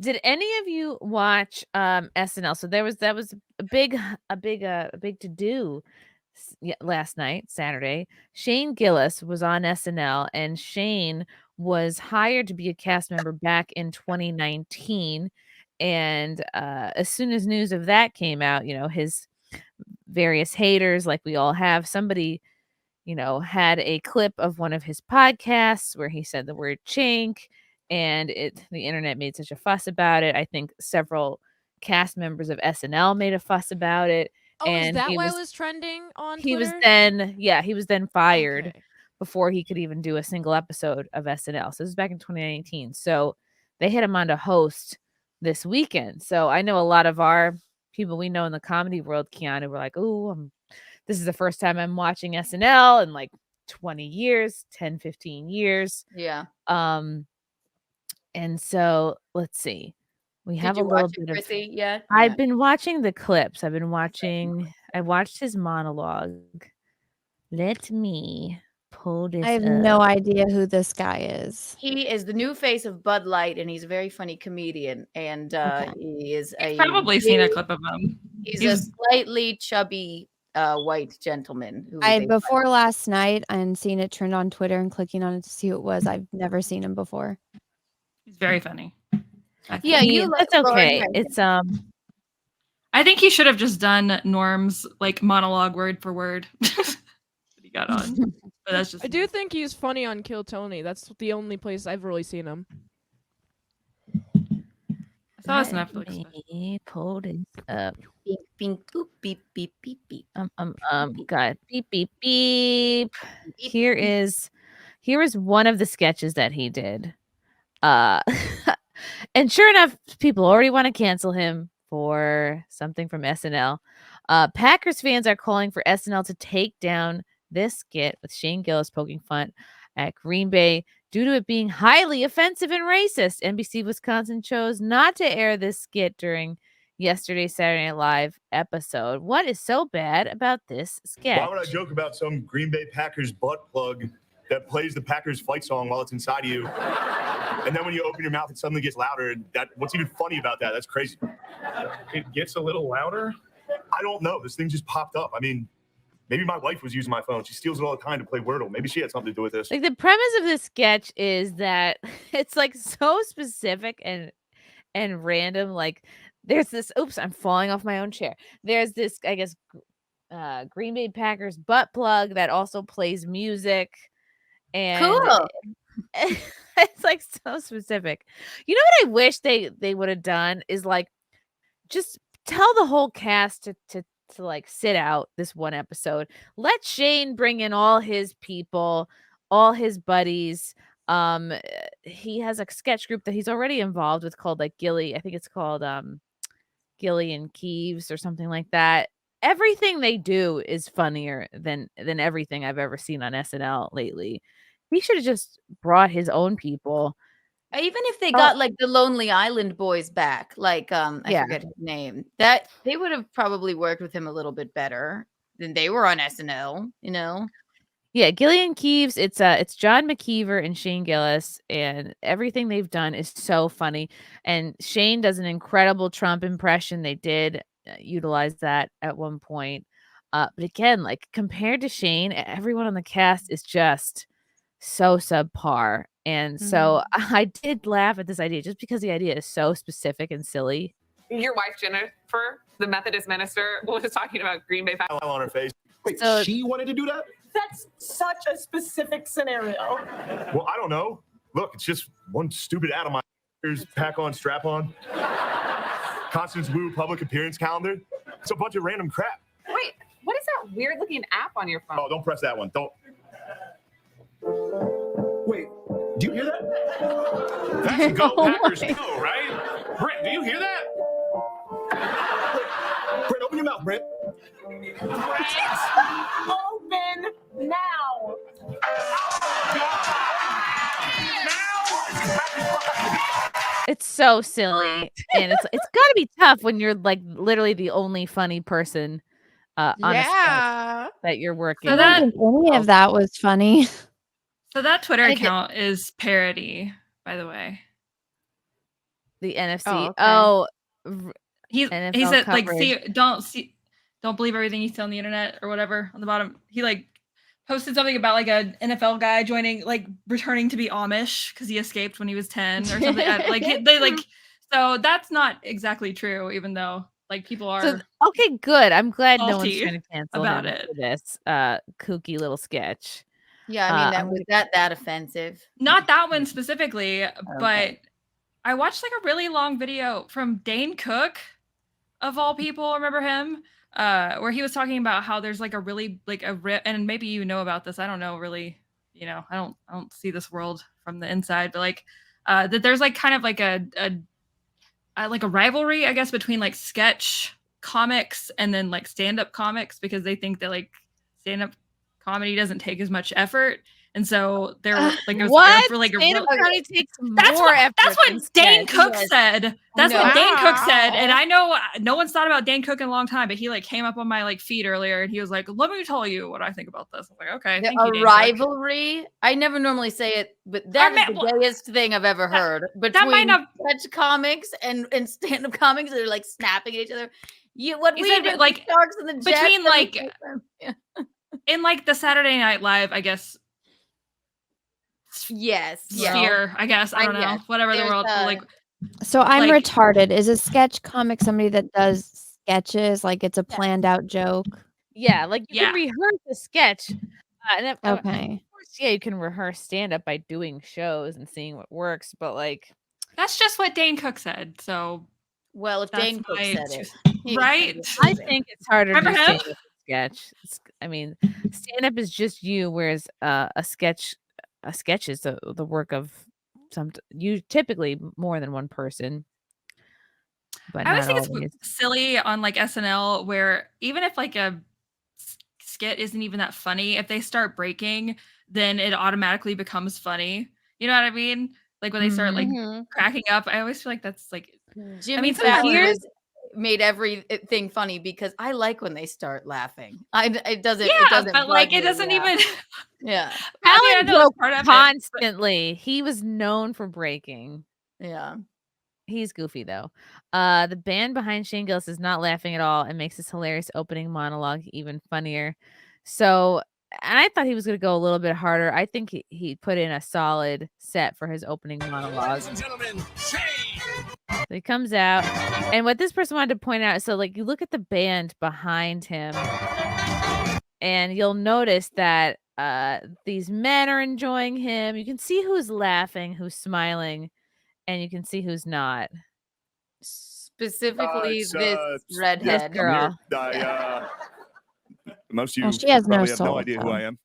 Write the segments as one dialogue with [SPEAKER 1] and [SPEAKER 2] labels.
[SPEAKER 1] Did any of you watch SNL? So that was a big to do last night, Saturday. Shane Gillis was on SNL, and Shane was hired to be a cast member back in 2019. And as soon as news of that came out, his various haters, like we all have, somebody had a clip of one of his podcasts where he said the word chink, and the internet made such a fuss about it. I think several cast members of SNL made a fuss about it,
[SPEAKER 2] Oh, is
[SPEAKER 1] and
[SPEAKER 2] that why it was trending on
[SPEAKER 1] he was
[SPEAKER 2] Twitter?
[SPEAKER 1] then fired
[SPEAKER 2] Okay.
[SPEAKER 1] before he could even do a single episode of SNL. So this is back in 2019. So they had him on to host this weekend. So I know a lot of our people we know in the comedy world, Keanu, were like, "Oh, this is the first time I'm watching SNL in like 20 years, 10, 15 years."
[SPEAKER 3] Yeah.
[SPEAKER 1] And so let's see. We
[SPEAKER 3] Did
[SPEAKER 1] have a
[SPEAKER 3] you
[SPEAKER 1] little
[SPEAKER 3] watch it,
[SPEAKER 1] bit of
[SPEAKER 3] Chrissy, yet?
[SPEAKER 1] I've been watching the clips. I watched his monologue. Let me pull this
[SPEAKER 4] I have
[SPEAKER 1] up.
[SPEAKER 4] no idea who this guy is.
[SPEAKER 3] He is the new face of Bud Light, and he's a very funny comedian. And he is
[SPEAKER 5] I've probably seen a clip of him.
[SPEAKER 3] He's a slightly chubby white gentleman.
[SPEAKER 4] Before last night and seeing it turned on Twitter and clicking on it to see who it was. I've never seen him before.
[SPEAKER 5] He's very funny.
[SPEAKER 3] Yeah,
[SPEAKER 1] that's okay. It's
[SPEAKER 5] I think he should have just done Norm's like monologue word for word. He got on. But that's just
[SPEAKER 2] I do think he's funny on Kill Tony. That's the only place I've really seen him.
[SPEAKER 5] I saw his Netflix.
[SPEAKER 1] Pull this up.
[SPEAKER 3] Beep, beep, boop, beep, beep, beep, beep.
[SPEAKER 1] God, beep, beep, beep. Here is one of the sketches that he did. And sure enough, people already want to cancel him for something from SNL. Packers fans are calling for SNL to take down this skit with Shane Gillis poking fun at Green Bay due to it being highly offensive and racist. NBC Wisconsin chose not to air this skit during yesterday's Saturday Night Live episode. What is so bad about this sketch?
[SPEAKER 6] Why would I joke about some Green Bay Packers butt plug that plays the Packers fight song while it's inside of you? And then when you open your mouth, it suddenly gets louder. What's even funny about that? That's crazy. It gets a little louder? I don't know. This thing just popped up. I mean, maybe my wife was using my phone. She steals it all the time to play Wordle. Maybe she had something to do with this.
[SPEAKER 1] Like, the premise of this sketch is that it's like so specific and random. Like, there's this, oops, I'm falling off my own chair. There's this, I guess, Green Bay Packers butt plug that also plays music. And
[SPEAKER 3] cool.
[SPEAKER 1] It's like so specific. You know what I wish they would have done is like just tell the whole cast to like sit out this one episode. Let Shane bring in all his people, all his buddies. He has a sketch group that he's already involved with called like Gilly. I think it's called Gilly and Keeves or something like that. Everything they do is funnier than everything I've ever seen on SNL lately. He should have just brought his own people.
[SPEAKER 3] Even if they got like the Lonely Island boys back, like I forget his name, that they would have probably worked with him a little bit better than they were on SNL, you know?
[SPEAKER 1] Yeah, Gillian Keeves, it's John McKeever and Shane Gillis, and everything they've done is so funny. And Shane does an incredible Trump impression. They did utilize that at one point. But again, like compared to Shane, everyone on the cast is just so subpar. And so I did laugh at this idea just because the idea is so specific and silly.
[SPEAKER 7] Your wife, Jennifer, the Methodist minister, was talking about Green Bay Packers.
[SPEAKER 6] On her face.
[SPEAKER 8] Wait, she wanted to do that?
[SPEAKER 9] That's such a specific scenario.
[SPEAKER 6] Well, I don't know. Look, it's just one stupid ad on my pack on, strap on. Constance Wu public appearance calendar. It's a bunch of random crap.
[SPEAKER 7] Wait, what is that weird looking app on your phone?
[SPEAKER 6] Oh, don't press that one. Don't.
[SPEAKER 8] Wait, do you hear that?
[SPEAKER 6] That's a go Packers go, right? Brent, do you hear that?
[SPEAKER 8] Brent, open your mouth, Brent.
[SPEAKER 9] Open now.
[SPEAKER 1] It's so silly, and it's got to be tough when you're like literally the only funny person on a sketch that you're working.
[SPEAKER 4] I don't think any of that was funny.
[SPEAKER 5] So that Twitter account is parody, by the way.
[SPEAKER 1] The NFC.
[SPEAKER 3] Oh, okay.
[SPEAKER 1] Oh,
[SPEAKER 5] He
[SPEAKER 1] NFL
[SPEAKER 5] said like
[SPEAKER 1] coverage.
[SPEAKER 5] don't believe everything you see on the internet or whatever on the bottom. He like posted something about like an NFL guy returning to be Amish because he escaped when he was 10 or something. So that's not exactly true, even though like people are
[SPEAKER 1] okay, good. I'm glad no one's
[SPEAKER 5] salty
[SPEAKER 1] trying to cancel
[SPEAKER 5] about
[SPEAKER 1] him
[SPEAKER 5] it.
[SPEAKER 1] for this kooky little sketch.
[SPEAKER 3] Yeah, I mean, was that offensive?
[SPEAKER 5] Not that one specifically, but I watched like a really long video from Dane Cook, of all people. Remember him? Where he was talking about how there's like a really like and maybe you know about this. I don't know really. You know, I don't see this world from the inside, but like that there's like kind of like a rivalry, I guess, between like sketch comics and then like stand-up comics, because they think that like stand-up comedy doesn't take as much effort. And so they're like,
[SPEAKER 1] what?
[SPEAKER 5] For like
[SPEAKER 1] stand-up comedy takes
[SPEAKER 5] that's
[SPEAKER 1] more effort.
[SPEAKER 5] That's what Dane Cook said. That's what Dane Cook said. And I know no one's thought about Dane Cook in a long time, but he like came up on my like feed earlier and he was like, let me tell you what I think about this. I was like, okay. Thank you, Dane
[SPEAKER 3] rivalry. Cook. I never normally say it, but that is the gayest thing I've ever heard. Between sketch comics and stand-up comics, they're like snapping at each other. Like Sharks and the Jets
[SPEAKER 5] between like in like the Saturday Night Live, I guess.
[SPEAKER 3] Yes.
[SPEAKER 5] Sphere, I guess. I don't know. Whatever the world like.
[SPEAKER 4] So I'm retarded. Is a sketch comic somebody that does sketches? Like it's a planned out joke?
[SPEAKER 1] Yeah, like you can rehearse a sketch.
[SPEAKER 4] Okay.
[SPEAKER 1] Of course, you can rehearse stand-up by doing shows and seeing what works, but like
[SPEAKER 5] that's just what Dane Cook said. So
[SPEAKER 3] if Dane Cook said it,
[SPEAKER 5] right?
[SPEAKER 1] I think it's harder
[SPEAKER 5] to
[SPEAKER 1] stand-up sketch. I mean, stand-up is just you, whereas a sketch is the work of typically more than one person. But
[SPEAKER 5] I always think it's silly on like SNL, where even if like a skit isn't even that funny, if they start breaking, then it automatically becomes funny. You know what I mean? Like when they start like cracking up, I always feel like that's like
[SPEAKER 3] Jimmy Fallon made everything funny because I like when they start laughing. It doesn't
[SPEAKER 5] but like it doesn't even
[SPEAKER 1] Fallon broke constantly. He was known for breaking.
[SPEAKER 3] Yeah.
[SPEAKER 1] He's goofy though. The band behind Shane Gillis is not laughing at all and makes his hilarious opening monologue even funnier. So, and I thought he was going to go a little bit harder. I think he put in a solid set for his opening monologue. Ladies and gentlemen, Shane. So he comes out, and what this person wanted to point out, so like you look at the band behind him, and you'll notice that these men are enjoying him. You can see who's laughing, who's smiling, and you can see who's not.
[SPEAKER 3] Specifically, this redhead
[SPEAKER 1] girl.
[SPEAKER 6] Most of you
[SPEAKER 4] she has
[SPEAKER 6] probably
[SPEAKER 4] no
[SPEAKER 6] have
[SPEAKER 4] soul,
[SPEAKER 6] no idea who I am.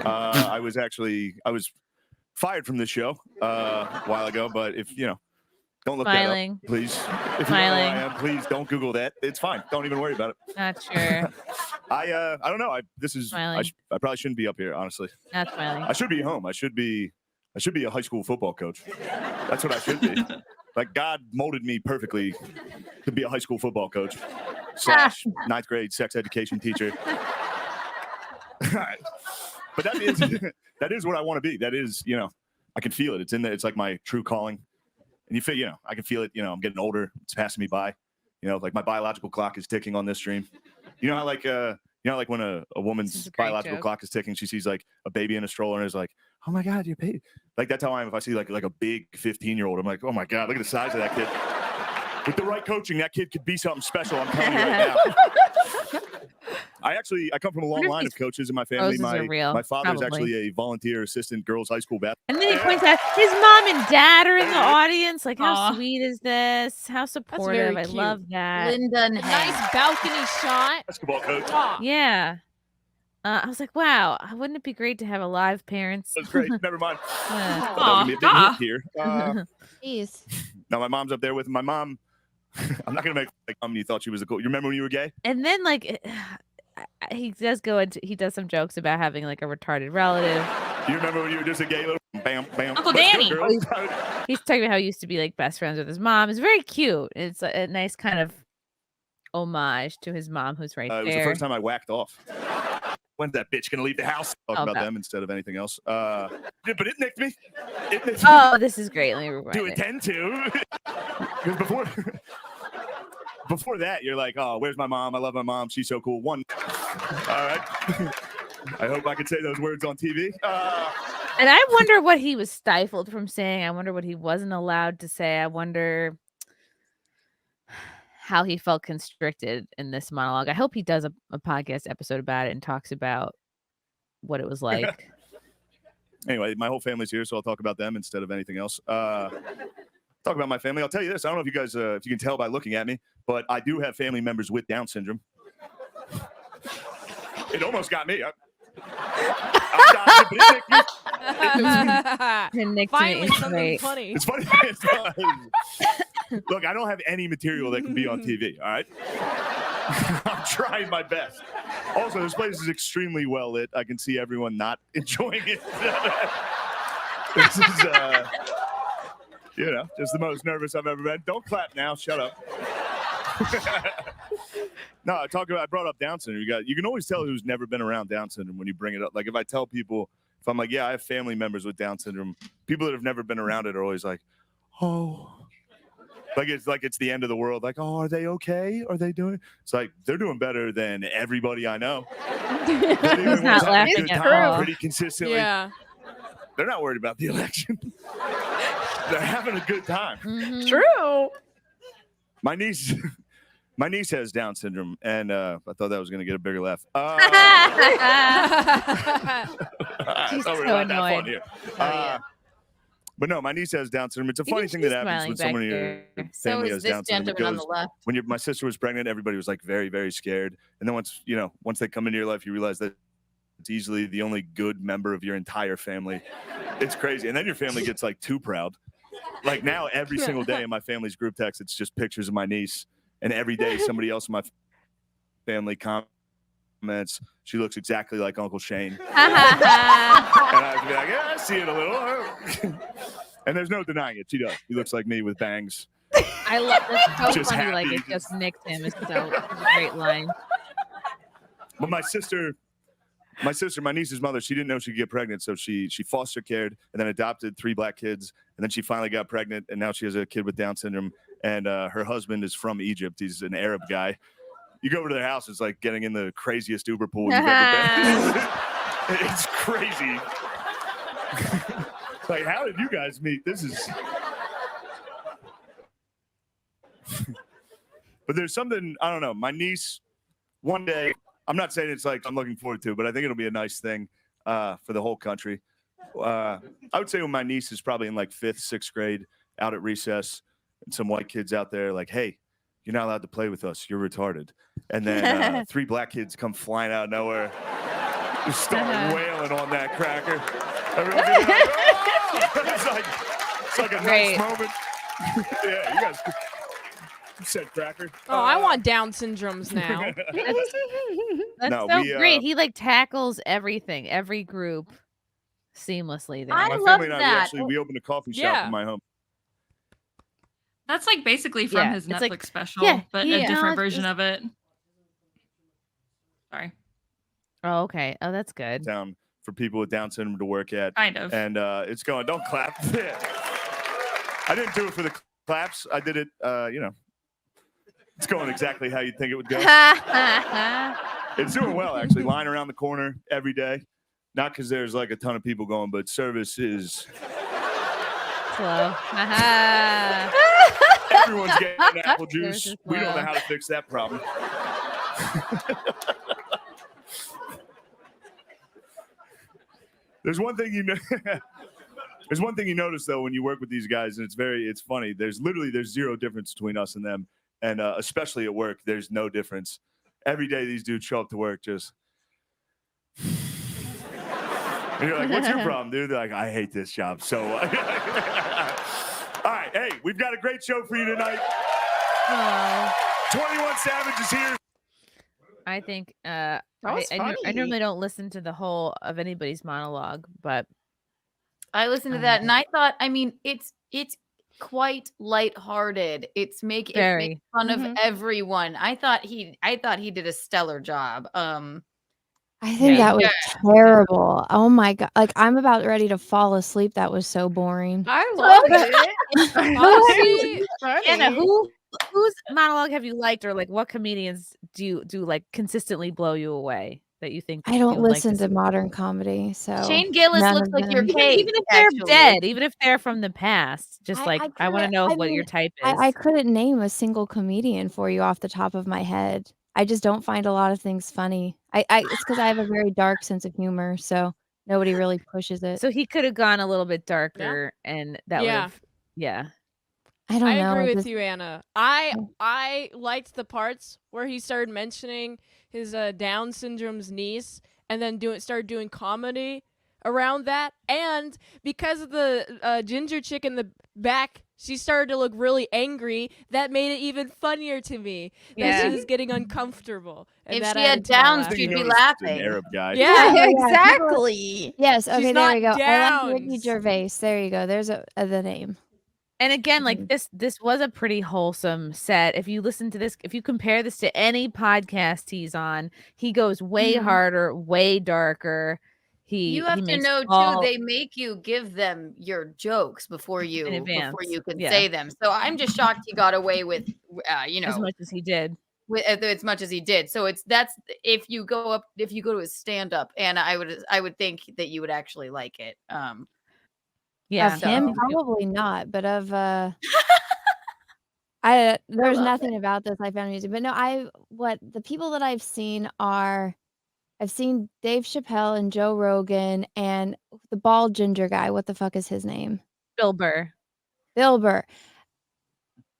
[SPEAKER 6] I was fired from this show a while ago, but if you know, don't look that up, please. If you know who I am, please don't Google that. It's fine. Don't even worry about it.
[SPEAKER 1] Not sure.
[SPEAKER 6] I don't know. I probably shouldn't be up here, honestly.
[SPEAKER 1] Not smiling.
[SPEAKER 6] I should be home. I should be a high school football coach. That's what I should be. Like God molded me perfectly to be a high school football coach / 9th grade sex education teacher. But that is what I want to be. That is, you know, I can feel it. It's in there. It's like my true calling. And you feel, you know, I can feel it. You know, I'm getting older. It's passing me by. You know, like my biological clock is ticking on this stream. You know how like like when a woman's biological clock is ticking, she sees like a baby in a stroller and is like, oh my God, your baby. Like that's how I am. If I see like a big 15-year-old, I'm like, oh my God, look at the size of that kid. With the right coaching, that kid could be something special. I'm telling you right now. I come from a long line of coaches in my family. My father is actually a volunteer assistant girls high school basketball.
[SPEAKER 1] And then he points out his mom and dad are in the audience. Like, how sweet is this? How supportive. I love that.
[SPEAKER 3] Linda and
[SPEAKER 2] nice balcony shot.
[SPEAKER 6] Basketball coach.
[SPEAKER 1] Yeah. I was like, wow, wouldn't it be great to have a live parents?
[SPEAKER 6] That's great. Never mind. Gonna be a big hit here.
[SPEAKER 4] Jeez.
[SPEAKER 6] Now my mom's up there with my mom. I'm not gonna make like you thought she was a cool. You remember when you were gay?
[SPEAKER 1] And then like he does some jokes about having like a retarded relative.
[SPEAKER 6] You remember when you were just a gay little bam bam
[SPEAKER 5] Uncle Danny?
[SPEAKER 1] He's talking about how he used to be like best friends with his mom. It's very cute. It's a nice kind of homage to his mom, who's right there.
[SPEAKER 6] It was the first time I whacked off. When's that bitch gonna leave the house? Talk about them instead of anything else. But it nicked me.
[SPEAKER 1] Oh, this is great. Let me rewind
[SPEAKER 6] to attend to. Because before that, you're like, oh, where's my mom? I love my mom. She's so cool. All right. I hope I can say those words on TV.
[SPEAKER 1] And I wonder what he was stifled from saying. I wonder what he wasn't allowed to say. I wonder how he felt constricted in this monologue. I hope he does a podcast episode about it and talks about what it was like.
[SPEAKER 6] Anyway, my whole family's here, so I'll talk about them instead of anything else. Talk about my family. I'll tell you this. I don't know if you guys, if you can tell by looking at me, but I do have family members with Down syndrome. It almost got me.
[SPEAKER 2] Finally, something funny.
[SPEAKER 6] It's funny. Look, I don't have any material that can be on TV. All right, I'm trying my best. Also, this place is extremely well lit. I can see everyone not enjoying it. This is, just the most nervous I've ever been. Don't clap now. Shut up. No, I brought up Down syndrome. You can always tell who's never been around Down syndrome when you bring it up. Like if I tell people, if I'm like, yeah, I have family members with Down syndrome, people that have never been around it are always like, oh, it's the end of the world. Like, oh, are they okay? Are they doing? It's like they're doing better than everybody I know.
[SPEAKER 1] He's not laughing at all.
[SPEAKER 6] Pretty consistently.
[SPEAKER 2] Yeah.
[SPEAKER 6] They're not worried about the election. They're having a good time.
[SPEAKER 1] Mm-hmm.
[SPEAKER 2] True.
[SPEAKER 6] My niece has Down syndrome, and I thought that was going to get a bigger laugh.
[SPEAKER 1] She's
[SPEAKER 6] so
[SPEAKER 1] annoyed.
[SPEAKER 6] Here. But no, my niece has Down syndrome. It's a funny thing that happens when someone in your family has Down syndrome.
[SPEAKER 3] On the left.
[SPEAKER 6] When my sister was pregnant, everybody was like very, very scared. And then once they come into your life, you realize that it's easily the only good member of your entire family. It's crazy. And then your family gets like too proud. Like now, every single day in my family's group text, it's just pictures of my niece. And every day, somebody else in my family comments, she looks exactly like Uncle Shane. And I would be like, yeah, I see it a little. And there's no denying it. She does. He looks like me with bangs.
[SPEAKER 1] I love this. So
[SPEAKER 6] Just
[SPEAKER 1] funny.
[SPEAKER 6] happy.
[SPEAKER 1] Like it just nicked him. It's a great line.
[SPEAKER 6] But my niece's mother, she didn't know she could get pregnant, so she foster cared and then adopted 3 black kids, and then she finally got pregnant, and now she has a kid with Down syndrome, and her husband is from Egypt. He's an Arab guy. You go over to their house, it's like getting in the craziest Uber pool you've ever been. It's crazy. Like, how did you guys meet? This is... But there's something, I don't know, my niece, one day, I'm not saying it's like I'm looking forward to, but I think it'll be a nice thing for the whole country. I would say when my niece is probably in like 5th, 6th grade, out at recess, and some white kids out there like, hey, you're not allowed to play with us. You're retarded. And then 3 black kids come flying out of nowhere, just start wailing on that cracker. Everyone's like, oh! It's like a nice moment. Yeah, you guys said cracker.
[SPEAKER 2] Oh, I want Down syndromes now.
[SPEAKER 1] That's great. He like tackles everything, every group seamlessly there.
[SPEAKER 3] I
[SPEAKER 6] My
[SPEAKER 3] love
[SPEAKER 6] family and
[SPEAKER 3] that.
[SPEAKER 6] we opened a coffee shop in my home.
[SPEAKER 5] That's like basically from his
[SPEAKER 1] it's
[SPEAKER 5] Netflix
[SPEAKER 1] like-
[SPEAKER 5] special,
[SPEAKER 1] yeah,
[SPEAKER 5] but
[SPEAKER 1] yeah.
[SPEAKER 5] a different
[SPEAKER 1] No,
[SPEAKER 5] version of it. Sorry.
[SPEAKER 1] Oh, okay. Oh, that's good.
[SPEAKER 6] Down for people with Down syndrome to work at.
[SPEAKER 5] Kind of.
[SPEAKER 6] And it's going, don't clap. I didn't do it for the claps. I did it, it's going exactly how you'd think it would go. It's doing well, actually. Line around the corner every day. Not because there's like a ton of people going, but service is...
[SPEAKER 1] Slow.
[SPEAKER 6] Everyone's getting apple juice. We don't know how to fix that problem. There's one thing you know. There's one thing you notice though when you work with these guys, and it's funny. There's zero difference between us and them, and especially at work, there's no difference. Every day these dudes show up to work just. And you're like, what's your problem, dude? They're like, I hate this job so much. All right, hey, we've got a great show for you tonight. 21 Savage is here.
[SPEAKER 1] I think I normally don't listen to the whole of anybody's monologue, but
[SPEAKER 3] I listened to that and I thought, I mean, it's quite lighthearted. It makes fun of everyone. I thought he did a stellar job.
[SPEAKER 4] I think
[SPEAKER 1] Yeah.
[SPEAKER 4] that was terrible. Oh my god! Like I'm about ready to fall asleep. That was so boring.
[SPEAKER 2] I loved it.
[SPEAKER 1] Honestly,
[SPEAKER 2] Honestly,
[SPEAKER 1] Anna, whose monologue have you liked, or like what comedians do like consistently blow you away that you think
[SPEAKER 4] I don't
[SPEAKER 1] you would like
[SPEAKER 4] listen
[SPEAKER 1] to
[SPEAKER 4] to
[SPEAKER 1] see?
[SPEAKER 4] modern comedy, so
[SPEAKER 3] Shane Gillis
[SPEAKER 4] none
[SPEAKER 3] looks
[SPEAKER 4] of
[SPEAKER 3] like your
[SPEAKER 4] them.
[SPEAKER 3] cake.
[SPEAKER 1] Even if they're
[SPEAKER 3] Actually,
[SPEAKER 1] dead, even if they're from the past, just like I want to
[SPEAKER 4] couldn't-
[SPEAKER 1] know
[SPEAKER 4] I
[SPEAKER 1] what your
[SPEAKER 4] mean,
[SPEAKER 1] type is.
[SPEAKER 4] I couldn't name a single comedian for you off the top of my head. I just don't find a lot of things funny. It's because I have a very dark sense of humor, so nobody really pushes it.
[SPEAKER 1] So he could have gone a little bit darker, and that would
[SPEAKER 2] Yeah.
[SPEAKER 1] have, yeah.
[SPEAKER 4] I don't
[SPEAKER 2] I
[SPEAKER 4] know.
[SPEAKER 2] agree with
[SPEAKER 4] just-
[SPEAKER 2] you, Anna. I liked the parts where he started mentioning his Down syndrome's niece, and then started doing comedy around that. And because of the ginger chick in the back, she started to look really angry. That made it even funnier to me. That
[SPEAKER 1] Yeah.
[SPEAKER 2] she was getting uncomfortable. And
[SPEAKER 3] if
[SPEAKER 2] that
[SPEAKER 3] she had
[SPEAKER 2] added to my
[SPEAKER 3] Downs,
[SPEAKER 2] laugh.
[SPEAKER 3] she'd be
[SPEAKER 6] An
[SPEAKER 3] laughing.
[SPEAKER 6] Arab guy.
[SPEAKER 2] Yeah.
[SPEAKER 4] Yeah,
[SPEAKER 10] exactly.
[SPEAKER 4] Yes. Okay.
[SPEAKER 2] She's
[SPEAKER 4] There we
[SPEAKER 2] not
[SPEAKER 4] go. I like Ricky
[SPEAKER 2] Downs.
[SPEAKER 4] Gervais. There you go. There's the name.
[SPEAKER 1] And again, like
[SPEAKER 4] Mhm.
[SPEAKER 1] this was a pretty wholesome set. If you listen to this, if you compare this to any podcast he's on, he goes way harder, way darker.
[SPEAKER 3] You have to
[SPEAKER 1] makes
[SPEAKER 3] know
[SPEAKER 1] all
[SPEAKER 3] too. They make you give them your jokes before you
[SPEAKER 1] advance,
[SPEAKER 3] can
[SPEAKER 1] yeah.
[SPEAKER 3] say them. So I'm just shocked he got away with,
[SPEAKER 1] as much as he did.
[SPEAKER 3] with as much as he did. So if you go to his stand up, and I would think that you would actually like it.
[SPEAKER 1] Yeah.
[SPEAKER 4] Of him,
[SPEAKER 3] So-
[SPEAKER 4] probably not, but of there's nothing about this I found amusing. But no, the people that I've seen I've seen Dave Chapelle and Joe Rogan and the bald ginger guy. What the fuck is his name?
[SPEAKER 1] Bill Burr.
[SPEAKER 4] Bill Burr.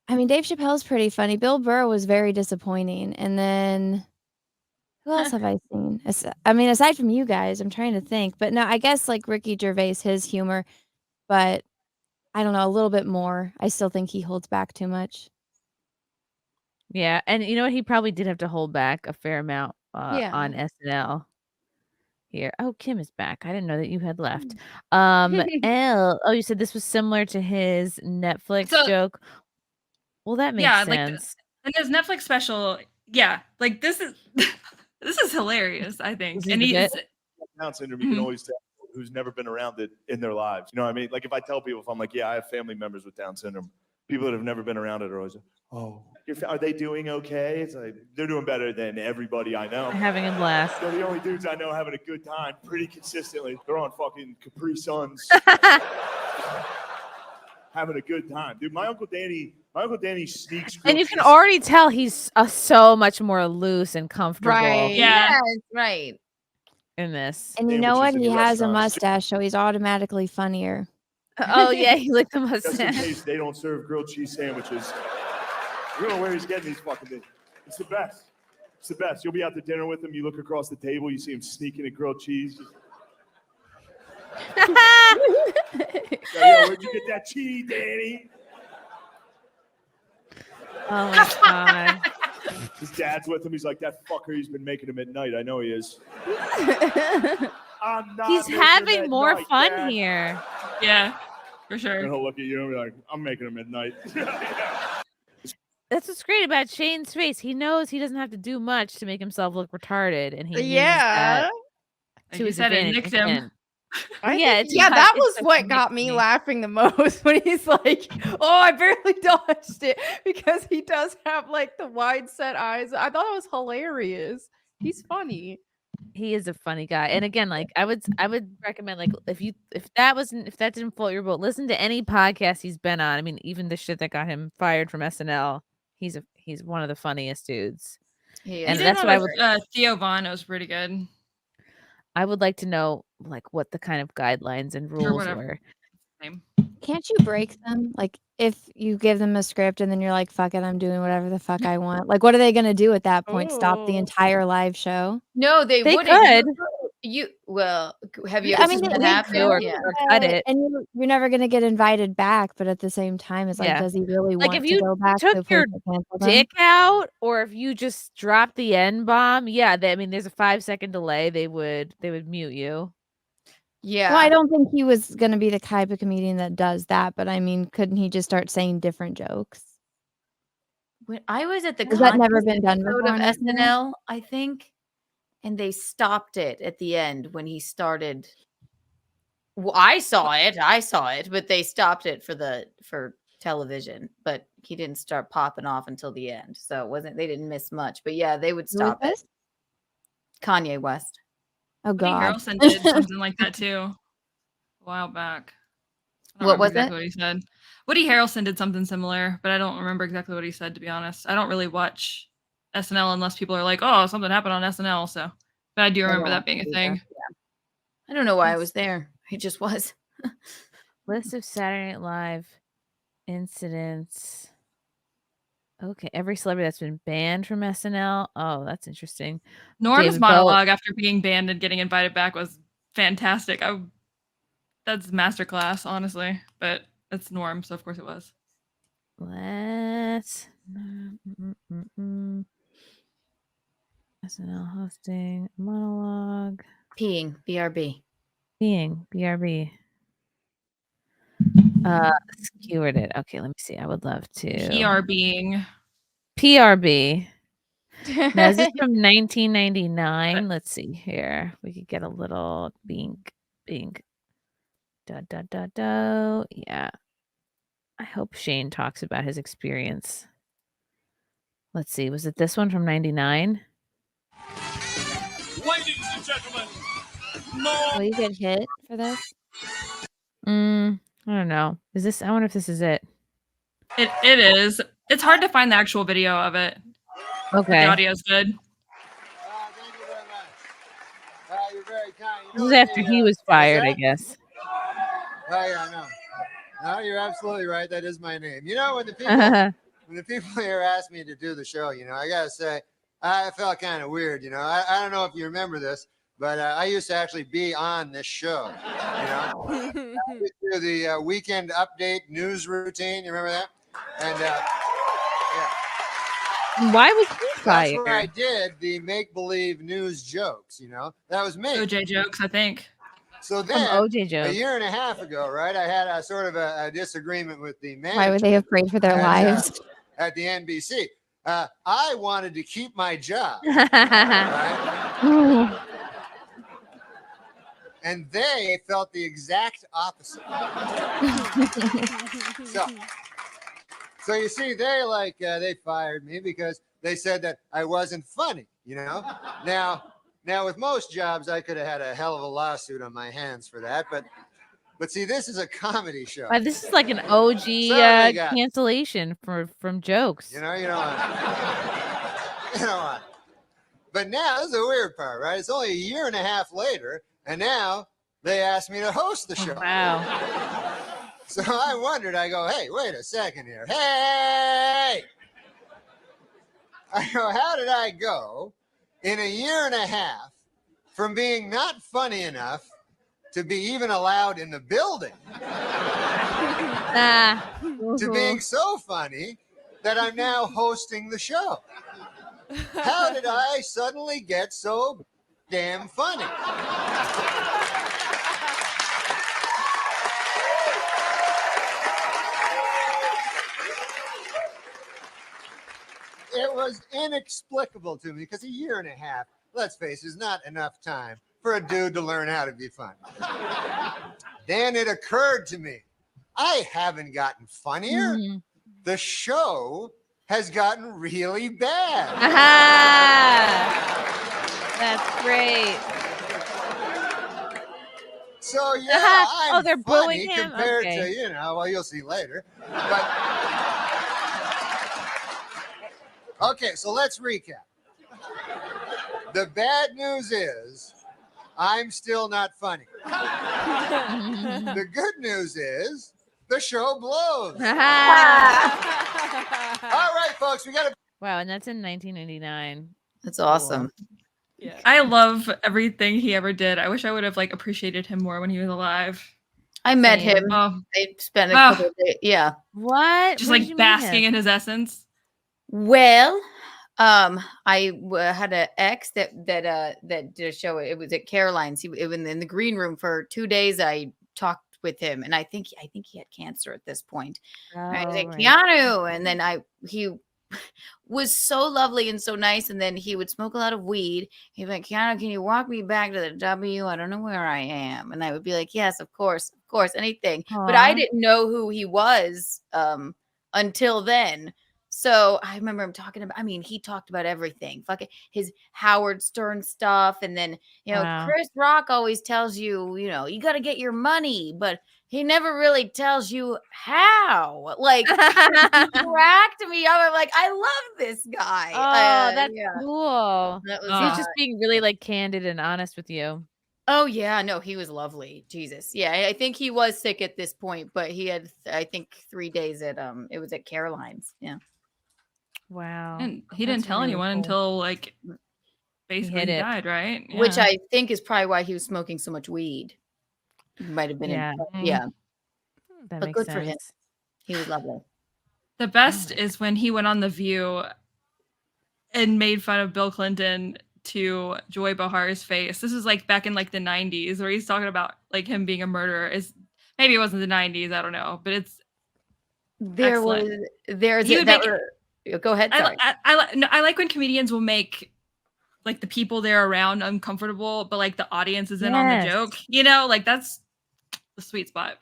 [SPEAKER 4] I mean, Dave Chappelle's pretty funny. Bill Burr was very disappointing. And then who else have I seen? I mean, aside from you guys, I'm trying to think. But no, I guess like Ricky Gervais, his humor, but I don't know, a little bit more. I still think he holds back too much.
[SPEAKER 1] Yeah, and you know what? He probably did have to hold back a fair amount
[SPEAKER 10] Yeah.
[SPEAKER 1] on SNL. Here. Oh, Kim is back. I didn't know that you had left. You said this was similar to his Netflix
[SPEAKER 5] So-
[SPEAKER 1] joke. Well, that makes
[SPEAKER 5] Yeah,
[SPEAKER 1] sense.
[SPEAKER 5] And his Netflix special, yeah, like this is this is hilarious, I think.
[SPEAKER 1] This is
[SPEAKER 5] And
[SPEAKER 1] the
[SPEAKER 5] he's
[SPEAKER 1] bit?
[SPEAKER 6] Down syndrome, you can always tell who's never been around it in their lives. You know what I mean? Like if I tell people, if I'm like, yeah, I have family members with Down syndrome, people that have never been around it are always like, oh, are they doing okay? It's like, they're doing better than everybody I know.
[SPEAKER 1] Having a blast.
[SPEAKER 6] They're the only dudes I know having a good time pretty consistently. They're on fucking Capri Suns. Having a good time. Dude, my Uncle Danny sneaks.
[SPEAKER 1] And you can already tell he's so much more loose and comfortable
[SPEAKER 10] Right.
[SPEAKER 5] Yeah.
[SPEAKER 3] Yes, right.
[SPEAKER 1] in this.
[SPEAKER 4] And you know what?
[SPEAKER 6] Sandwiches in
[SPEAKER 4] He
[SPEAKER 6] the
[SPEAKER 4] has a
[SPEAKER 6] restaurants.
[SPEAKER 4] mustache, so he's automatically funnier.
[SPEAKER 1] Oh yeah, he licked the
[SPEAKER 6] Just in
[SPEAKER 1] mustache.
[SPEAKER 6] case they don't serve grilled cheese sandwiches. You don't know where he's getting these fucking things. It's the best. It's the best. You'll be out to dinner with him. You look across the table. You see him sneaking a grilled cheese. Yo, where'd you get that cheese, Danny?
[SPEAKER 1] Oh my god.
[SPEAKER 6] His dad's with him. He's like, that fucker, he's been making him at night. I know he is. I'm not
[SPEAKER 1] He's
[SPEAKER 6] making him
[SPEAKER 1] having
[SPEAKER 6] at
[SPEAKER 1] more
[SPEAKER 6] night,
[SPEAKER 1] fun
[SPEAKER 6] Dad.
[SPEAKER 1] here.
[SPEAKER 5] yeah, for
[SPEAKER 6] And
[SPEAKER 5] sure.
[SPEAKER 6] he'll look at you and be like, I'm making him at night.
[SPEAKER 1] That's what's great about Shane's face. He knows he doesn't have to do much to make himself look retarded, and he uses
[SPEAKER 10] Yeah.
[SPEAKER 1] that
[SPEAKER 5] Like
[SPEAKER 1] to
[SPEAKER 5] you
[SPEAKER 1] his
[SPEAKER 5] said, it
[SPEAKER 1] advantage
[SPEAKER 5] nicked
[SPEAKER 1] again.
[SPEAKER 5] him.
[SPEAKER 10] Yeah, that was what got me laughing the most when he's like, "Oh, I barely dodged it," because he does have like the wide set eyes. I thought it was hilarious. He's funny.
[SPEAKER 1] He is a funny guy. And again, like I would recommend, like, if that didn't float your boat, listen to any podcast he's been on. I mean, even the shit that got him fired from SNL. He's one of the funniest dudes.
[SPEAKER 3] He
[SPEAKER 1] And
[SPEAKER 3] is.
[SPEAKER 5] He
[SPEAKER 1] that's
[SPEAKER 5] did
[SPEAKER 1] what I
[SPEAKER 5] one with Theo Vaughn. It was pretty good.
[SPEAKER 1] I would like to know, like, what the kind of guidelines and rules
[SPEAKER 5] whatever.
[SPEAKER 1] were.
[SPEAKER 5] Same.
[SPEAKER 4] Can't you break them? Like, if you give them a script and then you're like, fuck it, I'm doing whatever the fuck I want. Like, what are they going to do at that point? Stop the
[SPEAKER 10] Oh.
[SPEAKER 4] entire live show?
[SPEAKER 3] No, they
[SPEAKER 1] They
[SPEAKER 3] wouldn't.
[SPEAKER 1] could.
[SPEAKER 3] Have you
[SPEAKER 4] I
[SPEAKER 3] ever
[SPEAKER 4] mean,
[SPEAKER 3] seen
[SPEAKER 4] they
[SPEAKER 3] that happen?
[SPEAKER 1] could, or-
[SPEAKER 3] Yeah.
[SPEAKER 1] or cut it.
[SPEAKER 4] And you're never going to get invited back. But at the same time, it's like,
[SPEAKER 1] Yeah.
[SPEAKER 4] does he really
[SPEAKER 1] Like,
[SPEAKER 4] want
[SPEAKER 1] if
[SPEAKER 4] to
[SPEAKER 1] you
[SPEAKER 4] go back
[SPEAKER 1] took
[SPEAKER 4] to a place
[SPEAKER 1] your
[SPEAKER 4] that canceled him?
[SPEAKER 1] Dick out, or if you just drop the N-bomb, yeah, I mean, there's a 5-second delay. They would mute you.
[SPEAKER 3] Yeah.
[SPEAKER 4] Well, I don't think he was going to be the type of comedian that does that. But I mean, couldn't he just start saying different jokes?
[SPEAKER 3] When I was at the
[SPEAKER 4] Has that never
[SPEAKER 3] contest
[SPEAKER 4] been done
[SPEAKER 3] episode
[SPEAKER 4] before
[SPEAKER 3] of
[SPEAKER 4] on SNL?
[SPEAKER 3] SNL, I think, and they stopped it at the end when he started. Well, I saw it, but they stopped it for television. But he didn't start popping off until the end, so it wasn't. They didn't miss much. But yeah, they would
[SPEAKER 4] Who was
[SPEAKER 3] stop it.
[SPEAKER 4] this?
[SPEAKER 3] Kanye West.
[SPEAKER 4] Oh
[SPEAKER 5] Woody
[SPEAKER 4] God.
[SPEAKER 5] Harrelson did something like that too a while back. I don't
[SPEAKER 3] What
[SPEAKER 5] remember
[SPEAKER 3] was
[SPEAKER 5] exactly
[SPEAKER 3] it?
[SPEAKER 5] what he said. Woody Harrelson did something similar, but I don't remember exactly what he said, to be honest. I don't really watch SNL unless people are like, oh, something happened on SNL. So, but I do remember that being a thing.
[SPEAKER 3] I don't know why I was there. It just was.
[SPEAKER 1] List of Saturday Night Live incidents. Okay, every celebrity that's been banned from SNL. Oh, that's interesting.
[SPEAKER 5] Norm's
[SPEAKER 1] David
[SPEAKER 5] monologue after being banned and getting invited back was fantastic. That's masterclass, honestly. But it's Norm, so of course it was.
[SPEAKER 1] Let's SNL hosting monologue.
[SPEAKER 3] Peeing. BRB.
[SPEAKER 1] Peeing. BRB. Skewered it. Okay, let me see. I would love to.
[SPEAKER 5] PRBing.
[SPEAKER 1] PRB. Now, is this from 1999? Let's see here. We could get a little bink. Yeah. I hope Shane talks about his experience. Let's see. Was it this one from 99?
[SPEAKER 11] Ladies and gentlemen,
[SPEAKER 4] Will you get hit for this?
[SPEAKER 1] I don't know. Is this? I wonder if this is it.
[SPEAKER 5] It is. It's hard to find the actual video of it.
[SPEAKER 1] Okay.
[SPEAKER 5] The audio's good.
[SPEAKER 11] thank you very much. You're very kind.
[SPEAKER 1] This is after he was fired, I guess.
[SPEAKER 11] Oh yeah, no. No, you're absolutely right. That is my name. You know, when the people here asked me to do the show, you know, I gotta say, I felt kind of weird. You know, I don't know if you remember this, but I used to actually be on this show. You know, I used to do the weekend update news routine. You remember that? And yeah.
[SPEAKER 1] Why was he fired?
[SPEAKER 11] That's where I did the make-believe news jokes, you know? That was me.
[SPEAKER 5] OJ jokes, I think.
[SPEAKER 11] So then,
[SPEAKER 1] OJ jokes.
[SPEAKER 11] a year and a half ago, right, I had a sort of a disagreement with the manager.
[SPEAKER 4] Why were they afraid for their lives?
[SPEAKER 11] At the NBC. I wanted to keep my job. Right? And they felt the exact opposite. So you see, they fired me because they said that I wasn't funny, you know? Now with most jobs, I could have had a hell of a lawsuit on my hands for that, but see, this is a comedy show.
[SPEAKER 1] This is like an OG cancellation from jokes.
[SPEAKER 11] You know what? But now, this is the weird part, right? It's only a year and a half later, and now they asked me to host the show.
[SPEAKER 1] Wow.
[SPEAKER 11] So I wondered, I go, hey, wait a second here. Hey! I go, how did I go in a year and a half from being not funny enough to be even allowed in the building to being so funny that I'm now hosting the show? How did I suddenly get so damn funny? It was inexplicable to me because a year and a half, let's face it, is not enough time for a dude to learn how to be funny. Then it occurred to me, I haven't gotten funnier. Mm-hmm. The show has gotten really bad.
[SPEAKER 1] That's great.
[SPEAKER 11] So yeah, I'm
[SPEAKER 1] they're
[SPEAKER 11] funny
[SPEAKER 1] booing him?
[SPEAKER 11] compared
[SPEAKER 1] Okay.
[SPEAKER 11] to, you know, well, you'll see later. But okay, so let's recap. The bad news is I'm still not funny. The good news is the show blows. All right, folks, we got to.
[SPEAKER 1] Wow, and that's in 1999.
[SPEAKER 3] That's awesome.
[SPEAKER 2] Yeah.
[SPEAKER 5] I love everything he ever did. I wish I would have appreciated him more when he was alive.
[SPEAKER 3] I met him.
[SPEAKER 5] Oh.
[SPEAKER 3] I spent a couple of days. Yeah.
[SPEAKER 1] What?
[SPEAKER 5] Just
[SPEAKER 1] Where did you meet
[SPEAKER 5] basking
[SPEAKER 1] him?
[SPEAKER 5] in his essence.
[SPEAKER 3] Well, I had an ex that did a show. It was at Caroline's. It was in the green room for 2 days. I talked with him, and I think he had cancer at this point.
[SPEAKER 1] Oh,
[SPEAKER 3] I was like,
[SPEAKER 1] right.
[SPEAKER 3] Keanu, and then was so lovely and so nice. And then he would smoke a lot of weed. He'd be like, Keanu, can you walk me back to the W? I don't know where I am. And I would be like, yes, of course, anything. But I didn't know who he was until then. So I remember him talking about, he talked about everything. Fucking his Howard Stern stuff. And then, Chris Rock always tells you, you got to get your money, but he never really tells you how. Like, cracked me up. I'm like, I love this guy.
[SPEAKER 1] Oh, that's cool.
[SPEAKER 3] That was
[SPEAKER 1] He's just being really like candid and honest with you.
[SPEAKER 3] Oh yeah, no, he was lovely. Jesus. Yeah, I think he was sick at this point, but he had I think 3 days at it was at Caroline's. Yeah.
[SPEAKER 1] Wow.
[SPEAKER 5] And he didn't tell anyone until like basically he died, right? Yeah.
[SPEAKER 3] Which I think is probably why he was smoking so much weed. Might have been
[SPEAKER 1] yeah.
[SPEAKER 3] That but good sense. For him. He was lovely.
[SPEAKER 5] The best is when he went on The View and made fun of Bill Clinton to Joy Behar's face. This is like back in like the 90s where he's talking about like him being a murderer. Maybe it wasn't the 90s, I don't know, but it's
[SPEAKER 3] go ahead. Sorry.
[SPEAKER 5] I like when comedians will make like the people they're around uncomfortable, but like the audience is in on the joke. Like that's the sweet spot.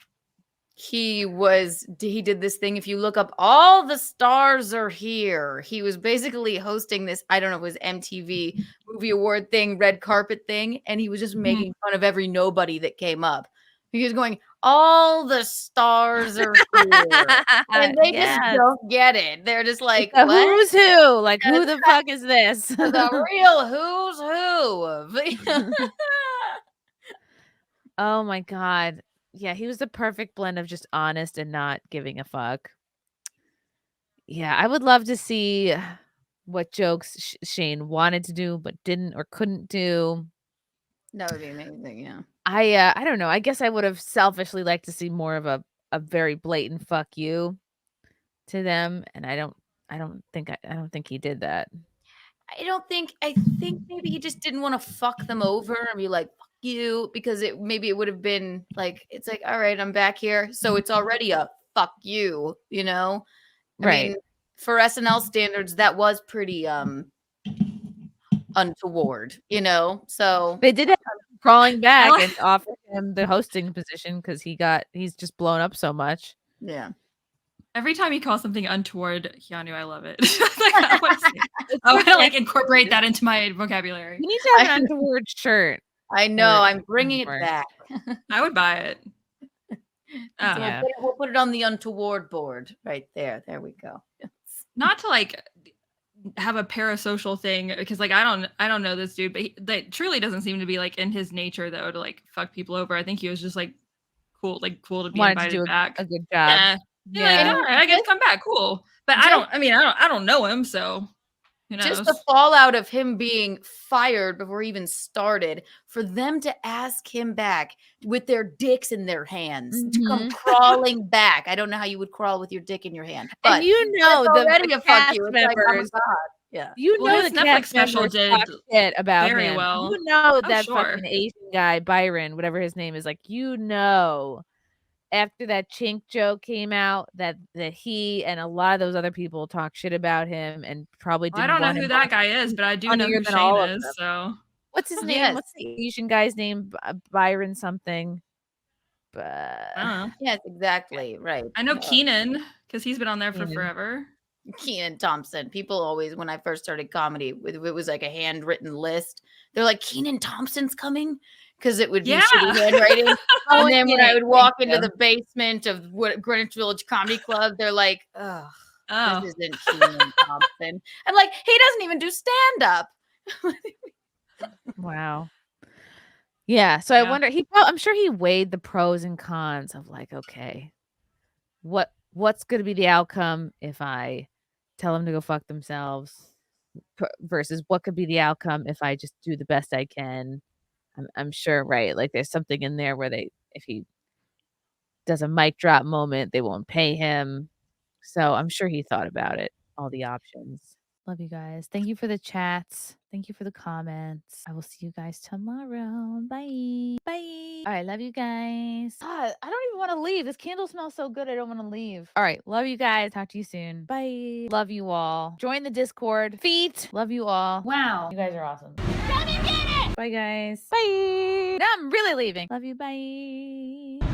[SPEAKER 3] He did this thing. If you look up, all the stars are here. He was basically hosting this, I don't know, it was MTV movie award thing, red carpet thing. And he was just making fun of every nobody that came up. He was going, all the stars are here. And they just don't get it. They're just like,
[SPEAKER 1] who's who? Like, who the fuck is this?
[SPEAKER 3] The real who's who.
[SPEAKER 1] Oh my God. Yeah, he was the perfect blend of just honest and not giving a fuck. Yeah, I would love to see what jokes Shane wanted to do but didn't or couldn't do.
[SPEAKER 3] That would be amazing, yeah.
[SPEAKER 1] I don't know. I guess I would have selfishly liked to see more of a very blatant fuck you to them, and I don't think he did that.
[SPEAKER 3] I think maybe he just didn't want to fuck them over and be like, fuck you, because maybe it would have been like, it's like, all right, I'm back here. So it's already a fuck you, I mean, for SNL standards, that was pretty untoward, so
[SPEAKER 1] they did have him crawling back and offered him the hosting position because he's just blown up so much.
[SPEAKER 3] Yeah.
[SPEAKER 5] Every time he calls something untoward, Keanu, I love it. I want to like incorporate that into my vocabulary.
[SPEAKER 1] You need to have an untoward shirt.
[SPEAKER 3] I know. I'm bringing it back.
[SPEAKER 5] I would buy it.
[SPEAKER 3] We'll put it on the untoward board right there. There we go.
[SPEAKER 5] Not to like have a parasocial thing because like I don't know this dude, but that truly doesn't seem to be like in his nature though to like fuck people over. I think he was just like cool to be invited back.
[SPEAKER 1] A good job.
[SPEAKER 5] Yeah, like, I get to come back. Cool, but I don't know him, so who knows?
[SPEAKER 3] Just the fallout of him being fired before he even started, for them to ask him back with their dicks in their hands to come crawling back. I don't know how you would crawl with your dick in your hand, but
[SPEAKER 1] and the
[SPEAKER 3] fuck you.
[SPEAKER 1] Members,
[SPEAKER 3] like, oh my God. Yeah,
[SPEAKER 5] the Netflix special did
[SPEAKER 1] shit about
[SPEAKER 5] very
[SPEAKER 1] him.
[SPEAKER 5] well.
[SPEAKER 1] That fucking Asian guy Byron, whatever his name is, like after that chink joke came out, that he and a lot of those other people talk shit about him and probably didn't.
[SPEAKER 5] I don't know who that guy is, but I do know who Shane is. So
[SPEAKER 1] what's his name? Yes. What's the Asian guy's name? Byron something. But
[SPEAKER 3] yes, exactly right.
[SPEAKER 5] I know Keenan because he's been on there for forever.
[SPEAKER 3] Keanu Thompson. People always, when I first started comedy, it was like a handwritten list. They're like, Keanu Thompson's coming. Because it would be shitty handwriting. And then when I would walk into the basement of Greenwich Village Comedy Club, they're like, oh. This isn't Keanu Thompson. I'm like, he doesn't even do stand-up.
[SPEAKER 1] Wow. Yeah. So I wonder, I'm sure he weighed the pros and cons of like, okay, what's going to be the outcome if I tell them to go fuck themselves versus what could be the outcome if I just do the best I can. I'm sure, right? Like there's something in there where if he does a mic drop moment, they won't pay him. So I'm sure he thought about it, all the options. Love you guys. Thank you for the chats. Thank you for the comments. I will see you guys tomorrow. Bye. Bye. All right. Love you guys. God, I don't even want to leave. This candle smells so good. I don't want to leave. All right. Love you guys. Talk to you soon. Bye. Love you all. Join the Discord. Feet. Love you all. Wow. You guys are awesome. Bye, guys. Bye. Now I'm really leaving. Love you. Bye.